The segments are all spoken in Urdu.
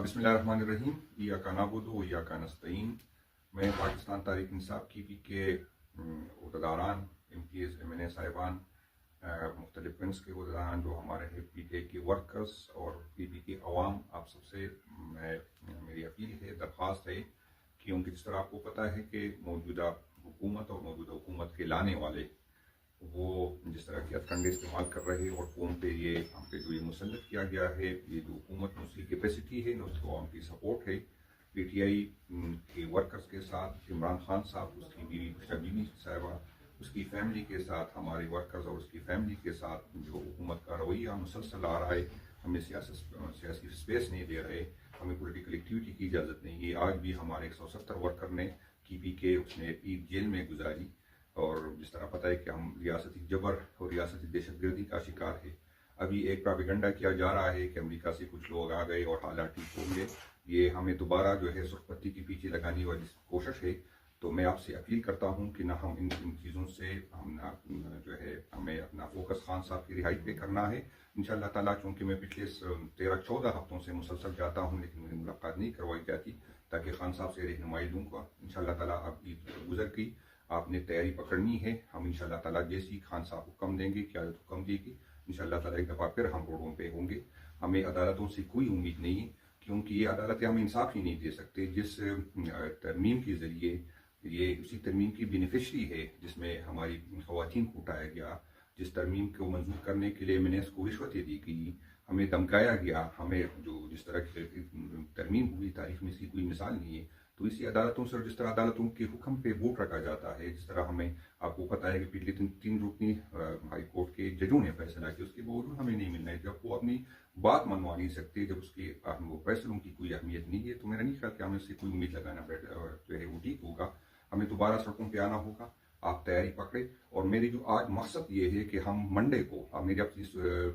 بسم اللہ الرحمن الرحیم ایاک نعبد و ایاک نستعین۔ میں پاکستان تحریک انصاف کی کے عہدیداران، MPs صاحبان، مختلف ونگز کے عہدیداران، جو ہمارے پی ٹی آئی کے ورکرز اور پی پی کے عوام، آپ سب سے میری اپیل ہے، درخواست ہے، کیونکہ جس طرح آپ کو پتہ ہے کہ موجودہ حکومت اور موجودہ حکومت کے لانے والے وہ جس طرح کے افکنڈے استعمال کر رہے ہیں، اور قوم پہ ہم پہ جو یہ مسلط کیا گیا ہے، یہ جو حکومت میں اس کی کیپیسٹی ہے، اس کو عوام کی سپورٹ ہے۔ پی ٹی آئی کے ورکرز کے ساتھ عمران خان صاحب، اس کی بیوی شبینی صاحبہ، اس کی فیملی کے ساتھ، ہمارے ورکرز اور اس کی فیملی کے ساتھ جو حکومت کا رویہ مسلسل آ رہا ہے، ہمیں سیاسی اسپیس نہیں دے رہے، ہمیں پولیٹیکل ایکٹیویٹی کی اجازت نہیں ہے۔ آج بھی ہمارے 170 ورکر نے اس نے عید جیل میں گزاری، اور جس طرح پتہ ہے کہ ہم ریاستی جبر اور ریاستی دہشت گردی کا شکار ہے۔ ابھی ایک پراپیگنڈا کیا جا رہا ہے کہ امریکہ سے کچھ لوگ آ گئے اور حالات ٹھیک ہوں گے، یہ ہمیں دوبارہ جو ہے سرخ پتی کے پیچھے لگانے والی کوشش ہے۔ تو میں آپ سے اپیل کرتا ہوں کہ نہ ہم ان چیزوں سے ہمیں اپنا فوکس خان صاحب کی رہائی پہ کرنا ہے انشاءاللہ تعالیٰ، چونکہ میں پچھلے 13-14 ہفتوں سے مسلسل جاتا ہوں، لیکن میری ملاقات نہیں کروائی جاتی تاکہ خان صاحب سے رہنمائی لوں گا۔ انشاءاللہ تعالیٰ اب عید گزر گئی، آپ نے تیاری پکڑنی ہے، ہم انشاءاللہ تعالیٰ جیسی خان صاحب حکم دیں گے، قیادت حکم دے گی، انشاءاللہ تعالیٰ ایک دفعہ پھر ہم روڈوں پہ ہوں گے۔ ہمیں عدالتوں سے کوئی امید نہیں ہے، کیونکہ یہ عدالتیں ہمیں انصاف ہی نہیں دے سکتے۔ جس ترمیم کے ذریعے یہ اسی ترمیم کی بینیفیشری ہے جس میں ہماری خواتین کو اٹھایا گیا، جس ترمیم کو منظور کرنے کے لیے MNS کو رشوتیں دی گئی، ہمیں دھمکایا گیا، ہمیں جس طرح کی ترمیم ہوئی، تاریخ میں اس کی کوئی مثال نہیں ہے۔ تو اسی عدالتوں سے، اور جس طرح عدالتوں کے حکم پہ ووٹ رکھا جاتا ہے، جس طرح ہمیں آپ کو پتہ ہے کہ پچھلے 3 رکنی ہائی کورٹ کے ججوں نے فیصلہ کیا، اس کے باوجود ہمیں نہیں ملنا ہے۔ جب وہ اپنی بات منوا نہیں سکتے، جب اس کے فیصلوں کی کوئی اہمیت نہیں ہے، تو میرا نہیں خیال کہ ہمیں اس سے کوئی امید لگانا جو ہے وہ ٹھیک ہوگا۔ ہمیں دوبارہ سڑکوں پہ آنا ہوگا، آپ تیاری پکڑے۔ اور میری جو آج مقصد یہ ہے کہ ہم منڈے کو، میری اپنی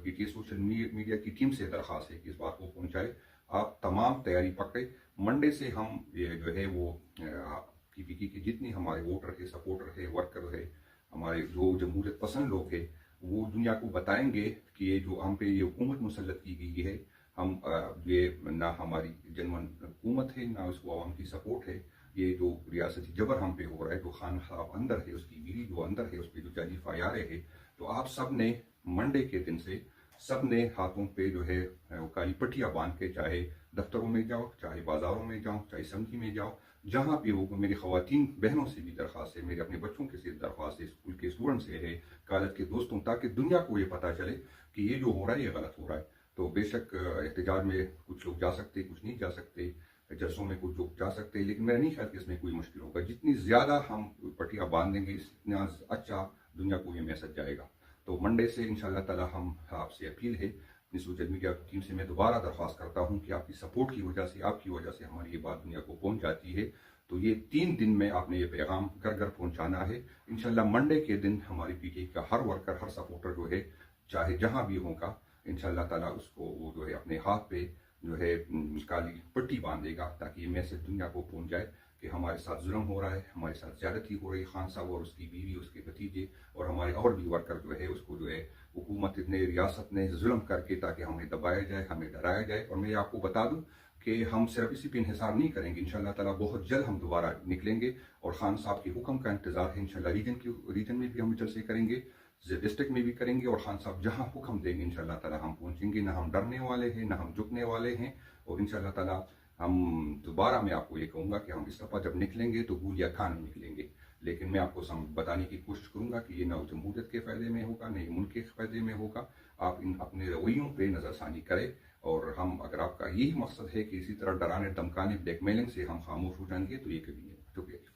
P T I social media کی ٹیم سے درخواست ہے کہ اس بات کو پہنچائے، آپ تمام تیاری پکڑے۔ منڈے سے ہم جو ہے وہ پی پی کی جتنی ہمارے ووٹر ہے، سپورٹر ہے، ورکر ہے، ہمارے جو جمہوریت پسند لوگ ہیں، وہ دنیا کو بتائیں گے کہ یہ جو ہم پہ یہ حکومت مسلط کی گئی ہے، ہم یہ نہ ہماری جنون حکومت ہے، نہ اس کو عوام کی سپورٹ ہے، یہ جو ریاستی جبر ہم پہ ہو رہا ہے، جو خان صاحب اندر ہے، اس کی بیوی جو اندر ہے، اس پہ جو جاجی فیارے ہے، تو آپ سب نے منڈے کے دن سے سب نے ہاتھوں پہ جو ہے وہ کالی پٹیاں باندھ کے، چاہے دفتروں میں جاؤ، چاہے بازاروں میں جاؤ، چاہے اسمبلی میں جاؤ، جہاں بھی وہ میری خواتین بہنوں سے بھی درخواست ہے، میرے اپنے بچوں کے سے درخواست ہے، اسکول کے اسٹوڈنٹ سے ہے، کالج کے دوستوں، تاکہ دنیا کو یہ پتہ چلے کہ یہ جو ہو رہا ہے یہ غلط ہو رہا ہے۔ تو بے شک احتجاج میں کچھ لوگ جا سکتے، کچھ نہیں جا سکتے، جلسوں میں کچھ لوگ جا سکتے، لیکن میرا نہیں خیال کہ اس میں کوئی مشکل ہوگا۔ جتنی زیادہ ہم پٹیاں باندھ دیں گے، اتنا اچھا دنیا کو یہ میسج جائے گا۔ تو منڈے سے انشاءاللہ تعالیٰ ہم آپ سے اپیل ہے، اپنی سوشل میڈیا ٹیم سے میں دوبارہ درخواست کرتا ہوں کہ آپ کی سپورٹ کی وجہ سے، آپ کی وجہ سے ہماری یہ بات دنیا کو پہنچ جاتی ہے۔ تو یہ 3 دن میں آپ نے یہ پیغام گھر گھر پہنچانا ہے۔ انشاءاللہ منڈے کے دن ہماری پی ٹی آئی کا ہر ورکر، ہر سپورٹر جو ہے، چاہے جہاں بھی ہوگا، انشاءاللہ تعالیٰ اس کو وہ جو ہے اپنے ہاتھ پہ جو ہے کالی پٹی باندھے گا، تاکہ یہ میسج دنیا کو پہنچ جائے کہ ہمارے ساتھ ظلم ہو رہا ہے، ہمارے ساتھ زیادتی ہو رہی ہے، خان صاحب اور اس کی بیوی، اس کے بھتیجے اور ہمارے اور بھی ورکر جو ہے، اس کو جو ہے حکومت نے، ریاست نے ظلم کر کے تاکہ ہمیں دبایا جائے، ہمیں ڈرایا جائے۔ اور میں آپ کو بتا دوں کہ ہم صرف اسی پہ انحصار نہیں کریں گے، انشاءاللہ تعالیٰ بہت جلد ہم دوبارہ نکلیں گے، اور خان صاحب کے حکم کا انتظار ہے۔ انشاءاللہ ریجن میں بھی ہم جلسے کریں گے، ڈسٹرکٹ میں بھی کریں گے، اور خان صاحب جہاں حکم دیں گے انشاءاللہ تعالیٰ ہم پہنچیں گے۔ نہ ہم ڈرنے والے ہیں، نہ ہم جھکنے والے ہیں، اور انشاءاللہ تعالیٰ ہم دوبارہ، میں آپ کو یہ کہوں گا کہ ہم اس دفعہ جب نکلیں گے تو گولیاں کھانے نکلیں گے، لیکن میں آپ کو بتانے کی کوشش کروں گا کہ یہ نہ جمہوریت کے فائدے میں ہوگا، نہ ملک کے فائدے میں ہوگا۔ آپ اپنے رویوں پہ نظر ثانی کریں، اور اگر آپ کا یہی مقصد ہے کہ اسی طرح ڈرانے، دھمکانے، بلیک میلنگ سے ہم خاموش ہو جائیں گے، تو یہ کبھی نہیں ہوگا۔ شکریہ۔